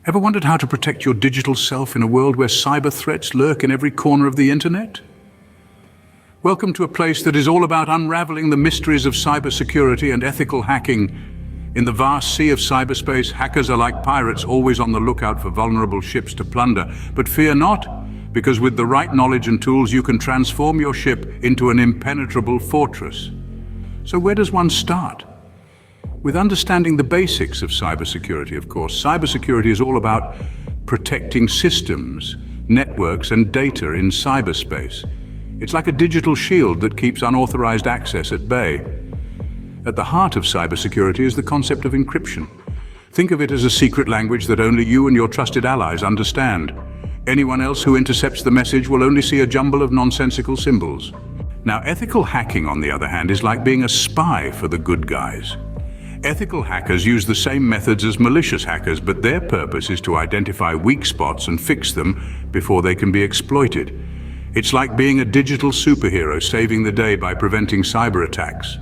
Ever wondered how to protect your digital self in a world where cyber threats lurk in every corner of the internet? Welcome to a place that is all about unraveling the mysteries of cybersecurity and ethical hacking. In the vast sea of cyberspace, hackers are like pirates, always on the lookout for vulnerable ships to plunder. But fear not, because with the right knowledge and tools, you can transform your ship into an impenetrable fortress. So where does one start? With understanding the basics of cybersecurity, of course. Cybersecurity is all about protecting systems, networks, and data in cyberspace. It's like a digital shield that keeps unauthorized access at bay. At the heart of cybersecurity is the concept of encryption. Think of it as a secret language that only you and your trusted allies understand. Anyone else who intercepts the message will only see a jumble of nonsensical symbols. Now, ethical hacking, on the other hand, is like being a spy for the good guys. Ethical hackers use the same methods as malicious hackers, but their purpose is to identify weak spots and fix them before they can be exploited. It's like being a digital superhero saving the day by preventing cyber attacks.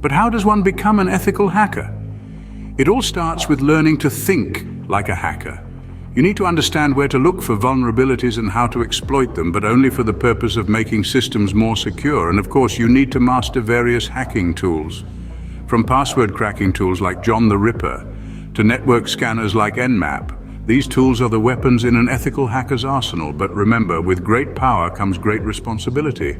But how does one become an ethical hacker? It all starts with learning to think like a hacker. You need to understand where to look for vulnerabilities and how to exploit them, but only for the purpose of making systems more secure. And of course, you need to master various hacking tools. From password cracking tools like John the Ripper to network scanners like Nmap, these tools are the weapons in an ethical hacker's arsenal. But remember, with great power comes great responsibility.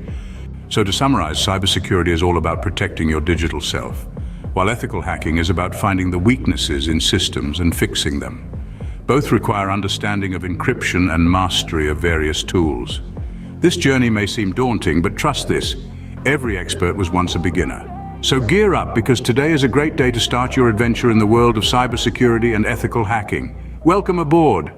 So to summarize, cybersecurity is all about protecting your digital self, while ethical hacking is about finding the weaknesses in systems and fixing them. Both require understanding of encryption and mastery of various tools. This journey may seem daunting, but trust this, every expert was once a beginner. So gear up, because today is a great day to start your adventure in the world of cybersecurity and ethical hacking. Welcome aboard.